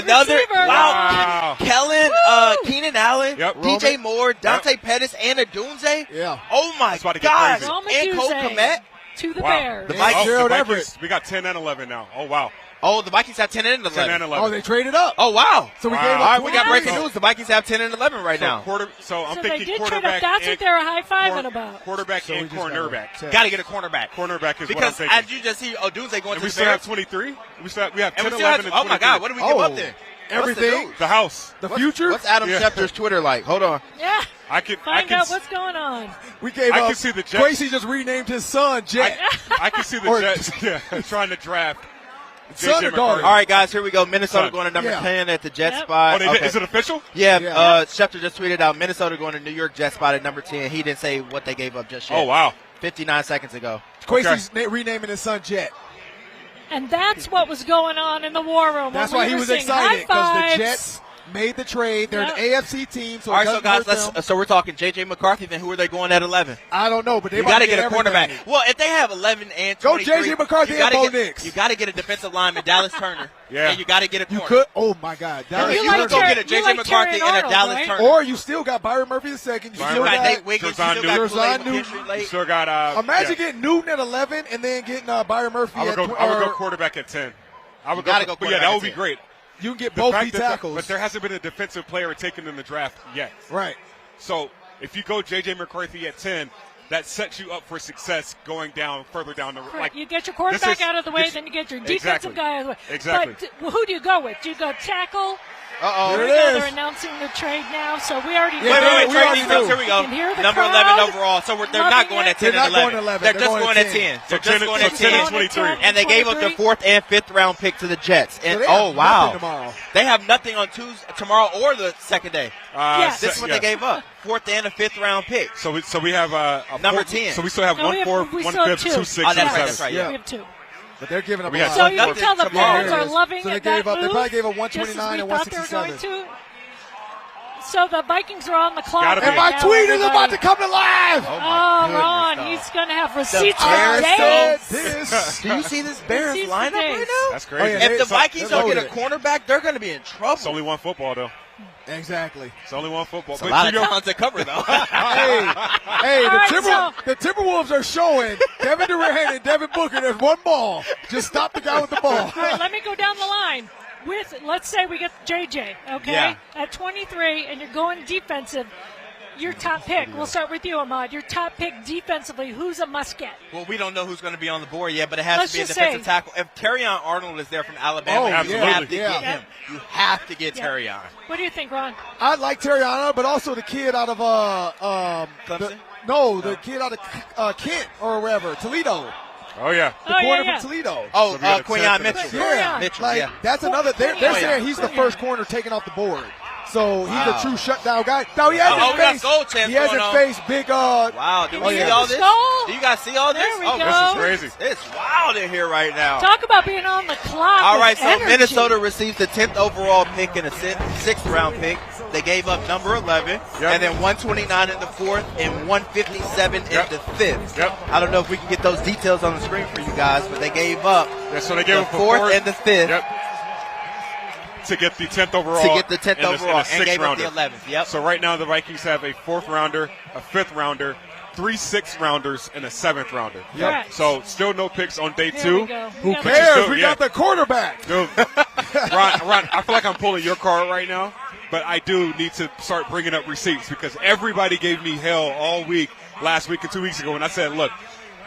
Another receiver. wow. Kellen, Keenan Allen, Yep. DJ Moore, Dante Pettis, and Adunze. Yeah. Oh my about to get gosh. crazy. And Cole Kmet. To the Wow. Bears. The Yeah. Vikings. Gerald the Vikings, Everett. we got 10 and 11 now. Oh, wow. Oh, the Vikings have 10 and 11. 10 and 11. Oh, they traded up. Oh, wow. So we Wow. gave up. All right, we got 23. breaking news. The Vikings have 10 and 11 right now. So I'm So they thinking did trade quarterback up. That's what and they were high-fiving about. quarterback So we and just got cornerback. to- Got to get a cornerback. Cornerback is Because what I'm thinking. as you just see, Odunze going And to we the still have Bears. 23. We have 10, And we 11, still have, and oh 23. my God, what did we give up there? Everything. The house. The future. What's Adam Yeah. Schefter's Twitter like? Hold on. Yeah. I Find can out what's going on. We gave I up. can see the Jets. Quasey just renamed his son Jet. I can see the Or- Jets trying to draft Son JJ or daughter? McCarthy. All right, guys, here we go. Minnesota Son. going to number Yeah. 10 at the Jet Yep. spot. Oh, Okay. is it official? Yeah, Yeah. Schefter just tweeted out Minnesota going to New York Jet spot at number 10. He didn't say what they gave up just yet. Oh, wow. 59 seconds ago. Quasey's renaming his son Jet. And that's what was going on in the war room. That's when why we he were was saying excited high because the fives. Jets made the trade. They're Yep. an AFC team, so All it right, so doesn't guys, hurt them. so we're talking JJ McCarthy. Then who are they going at 11? I don't know, but they You got got to to get a everything. cornerback. Well, if they have 11 and Go 23, JJ McCarthy you gotta and Bo get- Nix. You got to get a defensive lineman, Dallas Turner. Yeah. And you got to get a You corner. could. Oh my God. You Dallas You can like Turner. go Terry- get a you JJ like McCarthy Terry and a Arnold, Dallas right? Turner. Or you still got Byron Murphy the second. You You still got got. Nate Wiggins. You Jerzon still got Newton. Kool-Aid Jerzon Newton. McKinstry You late. still got Imagine yeah. getting Newton at 11 and then getting Byron Murphy I would at go. 20. I would go quarterback at 10. I would gotta go But yeah, quarterback that at would be 10. great. You can get The both fact D that tackles. but there hasn't been a defensive player taken in the draft yet. Right. So if you go JJ McCarthy at 10, that sets you up for success going down further down the road. Correct. You get your quarterback out of the way, this- then you get your exactly. defensive guy out of the way. Exactly. But who do you go with? Do you go tackle? Uh-oh. There it Here we go. is. They're announcing the trade now, so we already Yeah, Wait, we trade already details. knew. Here we go. You can hear the Number crowd 11 overall. So they're not loving going it. at 10 They're and not 11. going 11. They're They're just going going at at 10. 10. So They're 10 just going at 10 and 10. 23. And they gave up their 4th and 5th round pick to the Jets. And they have oh wow, nothing tomorrow. they have nothing on Tuesday, tomorrow, or the second day. Yes. This is what they gave up: 4th and a 5th round pick. So we have a Number 10. 10. So we still have No, we 1 4, we 1 still have 5, 2 two. 6, Oh, and that's right. 7. That's right. Yeah. We have two. But they're giving up We a had lot. So one you can for tell the tomorrow. fans are loving So they it, gave that up. They move, probably gave up just as 129 we and thought they were going 167. to. So the Vikings are on the clock. Gotta be. And right my now, tweet is about everybody. to come to life. Oh, Oh, my goodness, Ron, dog. he's going to have receipts for Bears I days. said this. Do you see this Bears Receipts for lineup right days. now? That's crazy. Oh, yeah, If the So- Vikings they're don't get a loaded. cornerback, they're going to be in trouble. It's only one football, though. Exactly. It's only one football. It's a lot of to your- talent to cover, though. Hey, All right, the Timberwolves are showing Kevin Durant and Devin Booker. There's one ball. Just stop the guy with the ball. All right, let me go down the line. Let's say we get JJ, okay, Yeah. at 23, and you're going defensive. Your top pick. We'll start with you, Ahmad. Your top pick defensively. Who's a must get? Well, we don't know who's going to be on the board yet, but it has Let's to be a just defensive say- tackle. If Terrion Arnold is there from Alabama, Oh, you absolutely. have to Yeah. get him. You have to get Yeah. Terrion. What do you think, Ron? I like Terriana, but also the kid out of Clemson? the kid out of Kent or wherever, Toledo, Oh, yeah. the Oh, corner yeah. from Toledo. Oh, So we got a Quinyon 10th and a Mitchell. 6th. Yeah. Mitchell, Like yeah. that's another. They're Oh, yeah. saying he's the first corner taken off the board. So he's Wow. a true shutdown guy. Now he hasn't Oh, we got faced. goal chance He hasn't going on. faced big. Wow, do we Oh, see yeah. all this? Goal. Do you guys see all this? There we oh, go. This is crazy. It's wild in here right now. Talk about being on the clock. All with right, so energy. Minnesota receives the 10th overall pick and a 6th round pick. They gave up number 11, Yep. and then 129 in the 4th and 157 Yep. in the 5th. Yep. I don't know if we can get those details on the screen for you guys, but they gave up Yeah, so they gave the him for 4th and the 5th Yep. To get the 10th overall. to get the 10th and overall, and and gave up the rounder. 11th. Yep. So right now the Vikings have a 4th rounder, a 5th rounder, 3 6th rounders, and a 7th rounder. Correct. So still no picks on day Here 2. we go. Who Yeah, cares? still- We yeah. got the quarterback. Dude, Ron, I feel like I'm pulling your card right now, but I do need to start bringing up receipts because everybody gave me hell all week, last week and 2 weeks ago, and I said, look,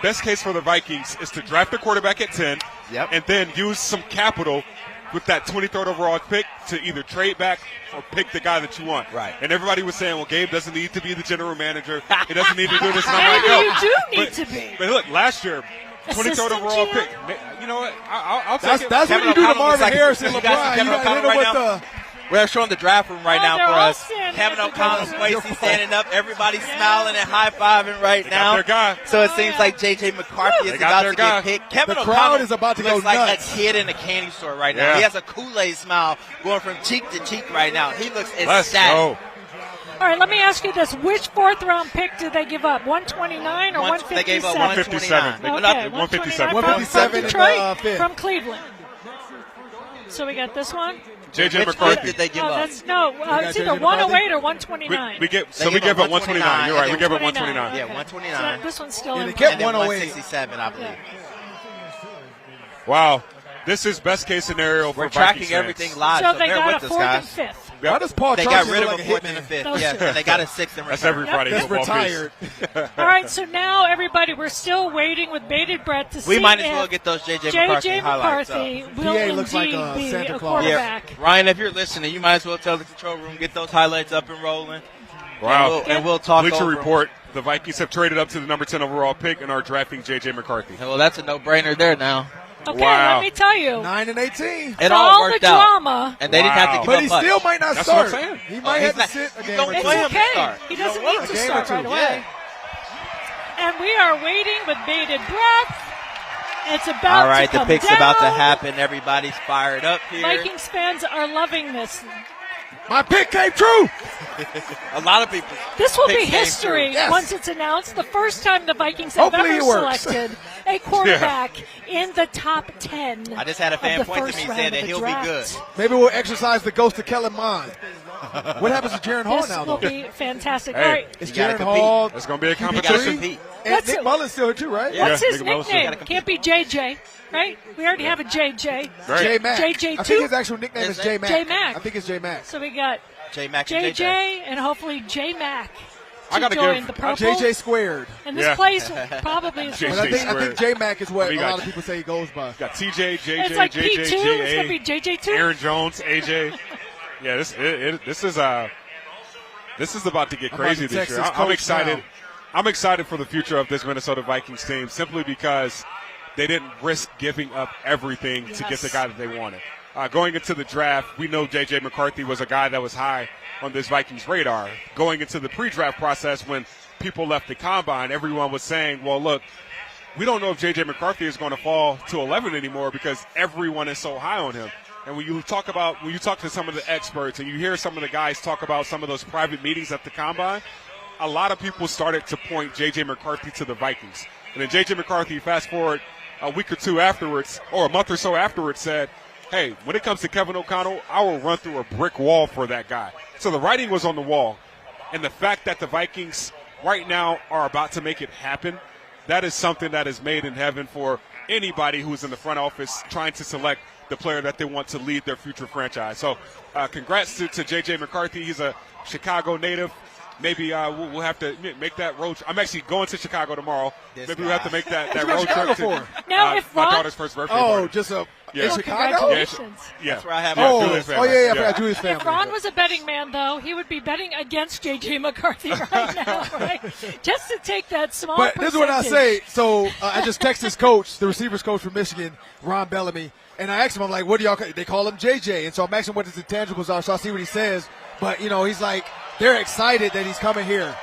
best case for the Vikings is to draft a quarterback at 10 Yep. and then use some capital with that 23rd overall pick to either trade back or pick the guy that you want. Right. And everybody was saying, well, Gabe doesn't need to be the general manager. He doesn't need to do this. And I'm Maybe like, you no. do need But- to be. But look, last year, 23rd Assistant overall GM? pick. You know what? I'll take it. That's what Kevin you do to O'Connell Marvin looks like- Harrison, you guys see LeBron. Kevin You got to hit O'Connell him right with the. We're showing the draft room right Oh, now they're for all us. standing Kevin at the O'Connell, draft Quasey room. standing up. Everybody Yeah. smiling and high-fiving right They now. got their guy. So it Oh, seems yeah. like JJ McCarthy They is got about their to guy. get picked. Kevin The O'Connell crowd is about to looks go like nuts. a kid in a candy store right now. Yeah. He has a Kool-Aid smile going from cheek to cheek right now. He looks Let's ecstatic. go. All right, let me ask you this. Which 4th round pick did they give up? 129 or 157? They gave up 157. 129. Okay, 157. 157 157 from in the Detroit, fifth. from Cleveland. So we got this one. JJ Which McCarthy. did they give up? That's it's either JJ 108 or 129. We give up 129. You're right. We give up 129. Yeah, Okay. 129. So this one's still Yeah, in they play. kept And then 108. 167, I believe. Wow. This is best case scenario for We're Vikings tracking fans. everything live, So so they bear got a with us, 4th and guys. 5th. Yep. Why does Paul They Charles got rid look of like a 4th and a 5th. Those Yeah, two. and they got a 6th in return. That's everybody. He's Football retired. All right, so now everybody, we're still waiting with bated breath to see We might as well if get those JJ McCarthy JJ highlights up. McCarthy will PA looks like indeed be Santa a Claus. quarterback. Ryan, if you're listening, you might as well tell the control room, get those highlights up and rolling. Wow. And we'll talk Bleacher over 'em. Report, the Vikings have traded up to the number 10 overall pick and are drafting JJ McCarthy. Well, that's a no-brainer there now. Okay, Wow. let me tell you. 9 and 18. It For all all worked the out. drama, And they didn't have to Wow. give But up he much. still might not That's what I'm start. saying. He might he's have to not- sit a you game don't or it's play two. him to okay. start. He You doesn't don't need want to him. start right away. And we are waiting with bated breath. It's about All right, to the come pick's down. about to happen. Everybody's fired up here. Vikings fans are loving this. My pick came true. A lot of people. This will be picks came history through. Yes. once it's announced. The first time the Vikings have Hopefully ever it works. selected a quarterback in the top 10. I just had a fan of the point to first me round saying of that the he'll draft. be good. Maybe we'll exercise the ghost of Kellen Mond. What happens to Jaron Hall This now, will though? be fantastic. Hey. All right, It's You gotta Jaron compete. Hall. It's going to be a You gotta competition. compete. And What's Nick it- Mullen's still here, too, right? Yeah. what's his Nick Mullins. nickname? Gotta compete. Can't be JJ, right? We already have a JJ. Right. J Mac. JJ I too? think his actual nickname Is is it? J Mac. J Mac. I think it's J Mac. So we got J Mac and JJ and hopefully J Mac I to gotta join give- the purple. JJ squared. And this Yeah. place probably is JJ But I think squared. J Mac is what I mean, a you lot got- of people say he goes by. Got TJ, JJ, It's like JJ, P2. It's going to be JA, JJ2. Aaron Jones, AJ. Yeah, this is about to get I'm crazy about to this text year. his I'm coach excited. now. I'm excited for the future of this Minnesota Vikings team simply because they didn't risk giving up everything to get the Yes. guy that they wanted. Going into the draft, we know JJ McCarthy was a guy that was high on this Vikings radar. Going into the pre-draft process, when people left the combine, everyone was saying, well, look, we don't know if JJ McCarthy is going to fall to 11 anymore because everyone is so high on him. And when you talk to some of the experts and you hear some of the guys talk about some of those private meetings at the combine, a lot of people started to point JJ McCarthy to the Vikings. And then JJ McCarthy, fast forward a week or two afterwards, or a month or so afterwards, said, hey, when it comes to Kevin O'Connell, I will run through a brick wall for that guy. So the writing was on the wall. And the fact that the Vikings right now are about to make it happen, that is something that is made in heaven for anybody who's in the front office trying to select the player that they want to lead their future franchise. So congrats to JJ McCarthy. He's a Chicago native. Maybe we'll have to make that road trip. I'm actually going to Chicago tomorrow. This Maybe we'll have to make that What you road going to trip Chicago to Now, if my Ron- daughter's first birthday Oh, party. just a Yeah. in Well, Chicago? congratulations. Yeah. That's where I have Yeah, my Oh, Julius oh family. yeah, I forgot Julius family. If Ron was a betting man, though, he would be betting against JJ McCarthy right now, right? Just to take that small But this is what I percentage. say. So I just text his coach, the receivers coach from Michigan, Ron Bellamy, and I asked him, I'm like, what do y'all – they call him JJ. And so I'm asking what his intangibles are, so I'll see what he says. But, he's like, they're excited that he's coming here.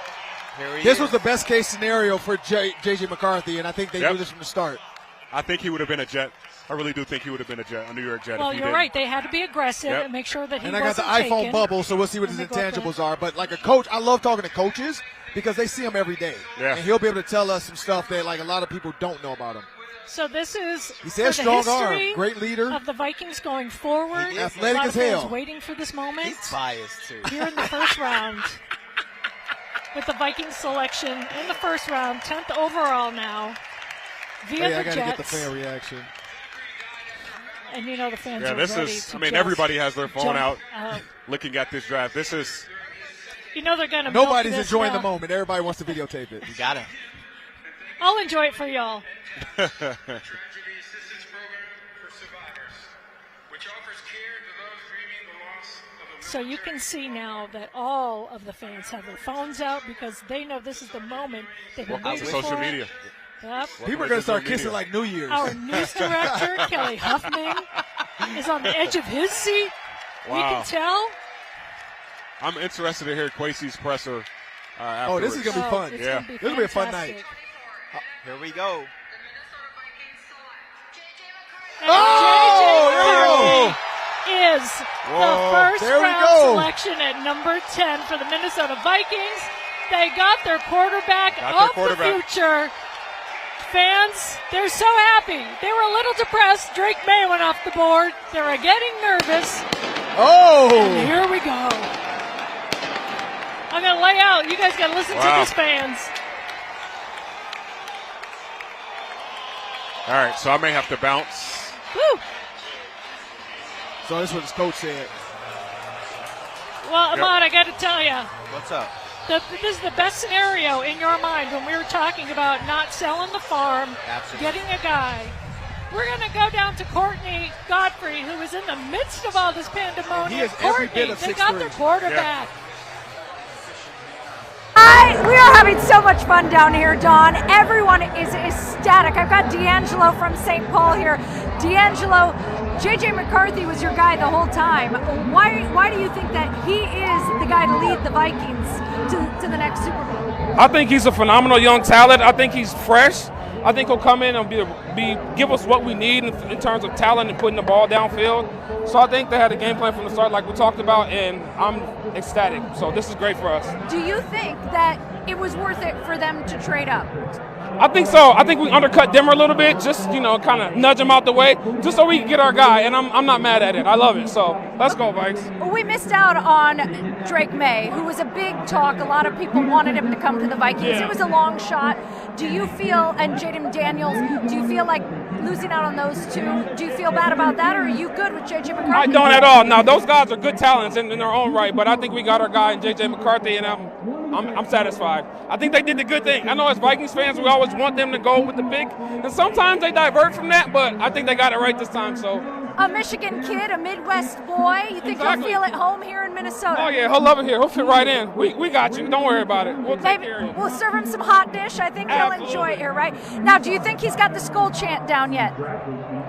Here he This is. was the best case scenario for JJ McCarthy, and I think they Yep. knew this from the start. I think he would have been a Jet. I really do think he would have been a New York Jet. Well, if he you're didn't. right. They had to be aggressive Yep. and make sure that he And I got the wasn't iPhone taken. bubble, so we'll see what his And they go up intangibles there. are. But like a coach, I love talking to coaches because they see him every day. Yeah. And he'll be able to tell us some stuff that like a lot of people don't know about him. So this is He says for the strong arm, history great leader. of the Vikings going forward. He is. Athletic a lot as of fans hell. waiting for this moment. He's biased, too. Here in the first round with the Vikings selection in the first round, 10th overall now via Hey, I the got to get the Jets. fan reaction. And the fans Yeah, are this ready is. to I mean, just everybody has their phone jump out, looking at this draft. This is. they're going to Nobody's this enjoying now. the moment. Everybody wants to videotape it. You got him. I'll enjoy it for y'all. So you can see now that all of the fans have their phones out because they know this is the moment they've been Welcome to waiting social for. media. Yep. People are going to start kissing like New Year's. Our news director, Kelly Huffman, is on the edge of his seat. We Wow. can tell. I'm interested to hear Kwesi's presser. Oh, this is going to be fun. It's Yeah. gonna be This will be a fun fantastic. night. Here we go. And Oh, JJ is Whoa, the first there we round go. selection at number 10 for the Minnesota Vikings. They got their quarterback Got their of quarterback. the future. fans, they're so happy. They were a little depressed. Drake May went off the board. They were getting nervous. Oh! And here we go. I'm going to lay out. You guys got to listen to these fans. All right, so I may have to bounce. Woo! So this is what his coach said. Well, Ahmad, I got to tell you. What's up? This is the best scenario in your mind when we were talking about not selling the farm, getting a guy. We're going to go down to Courtney Godfrey, who is in the midst of all this pandemonium. He is every bit Courtney, of they 6'3". got their quarterback. We are having so much fun down here, Dawn. Everyone is ecstatic. I've got D'Angelo from St. Paul here. D'Angelo, JJ McCarthy was your guy the whole time. Why do you think that he is the guy to lead the Vikings to the next Super Bowl? I think he's a phenomenal young talent. I think he's fresh. I think he'll come in and give us what we need in terms of talent and putting the ball downfield. So I think they had a game plan from the start like we talked about, and I'm ecstatic. So this is great for us. Do you think that it was worth it for them to trade up? I think so. I think we undercut Denver a little bit, just, kind of nudge him out the way, just so we can get our guy, and I'm not mad at it. I love it. So let's go, Vikes. We missed out on Drake May, who was a big talk. A lot of people wanted him to come to the Vikings. Yeah. It was a long shot. Do you feel, and Jaden Daniels, do you feel like losing out on those two? Do you feel bad about that, or are you good with JJ McCarthy? I don't at all. No, those guys are good talents in their own right, but I think we got our guy in JJ McCarthy, and I'm satisfied. I think they did the good thing. I know as Vikings fans, we always want them to go with the pick, and sometimes they divert from that, but I think they got it right this time. So a Michigan kid, a Midwest boy, you think he'll feel at home here in Minnesota? Oh yeah, he'll love it here. He'll fit right in. We got you. Don't worry about it. We'll take care of you. We'll serve him some hot dish. I think he'll enjoy it here, right? Now, do you think he's got the skull chant down yet?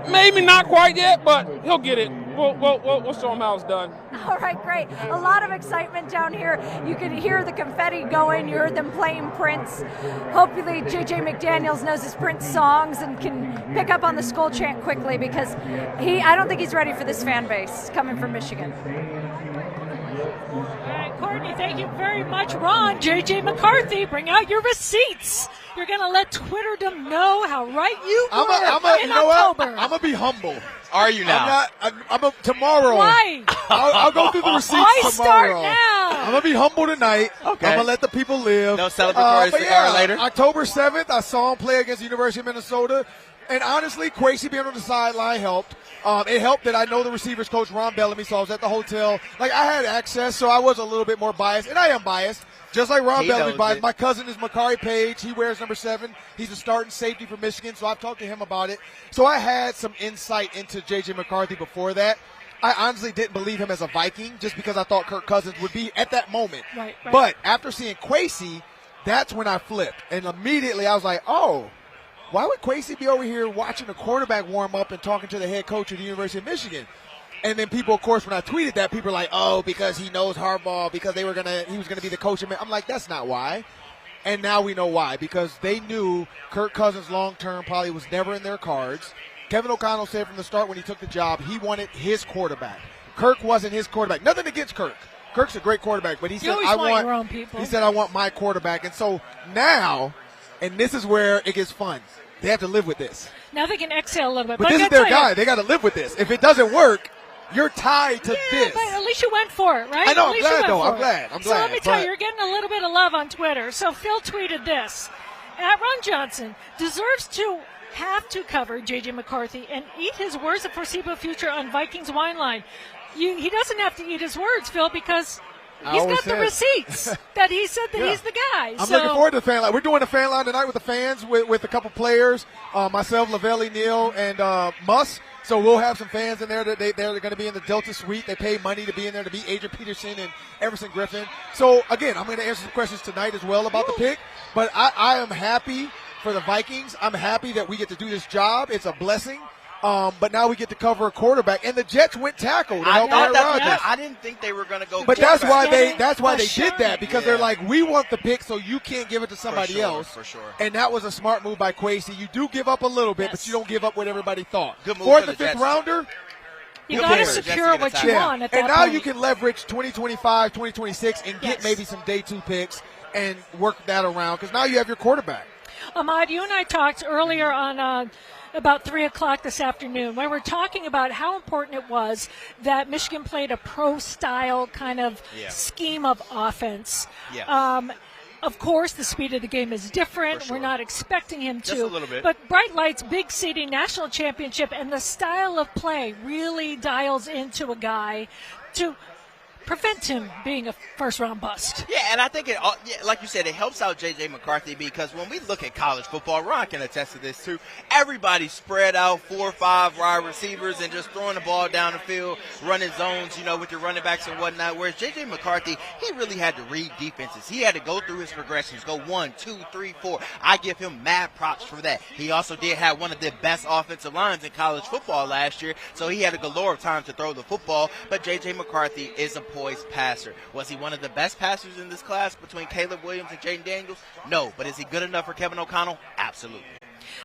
Maybe not quite yet, but he'll get it. We'll show him how it's done. All right, great. A lot of excitement down here. You can hear the confetti going. You heard them playing Prince. Hopefully, JJ McDaniels knows his Prince songs and can pick up on the skull chant quickly, because I don't think he's ready for this fan base coming from Michigan. All right, Courtney, thank you very much. Ron, JJ McCarthy, bring out your receipts. You're going to let Twitterdom know how right you were in October. I'm going to be humble. Are you now? I'm tomorrow. Why? I'll go through the receipts Why tomorrow. start now? I'm going to be humble tonight. Okay. I'm going to let the people live. No celebratory cigar later? October 7th, I saw him play against the University of Minnesota. And honestly, Kwesi being on the sideline helped. It helped that I know the receivers coach, Ron Bellamy, so I was at the hotel. I had access, so I was a little bit more biased. And I am biased, just like Ron Bellamy biased. My cousin is Makari Page. He wears number 7. He's a starting safety for Michigan, so I've talked to him about it. So I had some insight into J.J. McCarthy before that. I honestly didn't believe him as a Viking just because I thought Kirk Cousins would be at that moment. Right. But after seeing Kwesi, that's when I flipped. And immediately I was like, oh, why would Kwesi be over here watching the quarterback warm up and talking to the head coach of the University of Michigan? And then people, of course, when I tweeted that, people are like, oh, because he knows Harbaugh, because he was going to be the coach. I'm like, that's not why. And now we know why, because they knew Kirk Cousins long-term probably was never in their cards. Kevin O'Connell said from the start when he took the job, he wanted his quarterback. Kirk wasn't his quarterback. Nothing against Kirk. Kirk's a great quarterback, but he said, I want my quarterback. And so now, and this is where it gets fun, they have to live with this. Now they can exhale a little bit. But this is their guy. They got to live with this. If it doesn't work, you're tied to this. But at least you went for it, right? I know. I'm glad, though. I'm glad. So let me tell you, you're getting a little bit of love on Twitter. So Phil tweeted this. At Ron Johnson deserves to have to cover J.J. McCarthy and eat his words of foreseeable future on Vikings wine line. He doesn't have to eat his words, Phil, because he's got the receipts that he said that he's the guy. I'm looking forward to the fan line. We're doing a fan line tonight with the fans, with a couple players, myself, Lavelli, Neal, and Muss. So we'll have some fans in there. They're going to be in the Delta Suite. They pay money to be in there to be Adrian Peterson and Everson Griffin. So, again, I'm going to answer some questions tonight as well about the pick. But I am happy for the Vikings. I'm happy that we get to do this job. It's a blessing. But now we get to cover a quarterback, and the Jets went tackle to help Aaron Rodgers. I didn't think they were going to go. But that's why they did that, because they're like, we want the pick, so you can't give it to somebody else. For sure. And that was a smart move by Kwesi. You do give up a little bit, but you don't give up what everybody thought. Good move 4th for the and 5th Jets. rounder. You got to secure what you want at that point. And now point. you can leverage 2025, 2026, and get maybe some day 2 picks and work that around, because now you have your quarterback. Ahmad, you and I talked earlier on about 3 o'clock this afternoon when we're talking about how important it was that Michigan played a pro-style kind of scheme of offense. Yeah. Of course, the speed of the game is different. For sure. We're not expecting him to. Just a little bit. But Bright Lights, Big City National Championship, and the style of play really dials into a guy to prevent him being a first-round bust. Yeah, and I think, like you said, it helps out JJ McCarthy because when we look at college football, Ron can attest to this too, everybody's spread out 4 or 5 wide receivers and just throwing the ball down the field, running zones, with your running backs and whatnot, whereas JJ McCarthy, he really had to read defenses. He had to go through his progressions, go 1, 2, 3, 4. I give him mad props for that. He also did have one of the best offensive lines in college football last year, so he had a galore of time to throw the football, but JJ McCarthy is a poised passer. Was he one of the best passers in this class between Caleb Williams and Jaden Daniels? No, but is he good enough for Kevin O'Connell? Absolutely.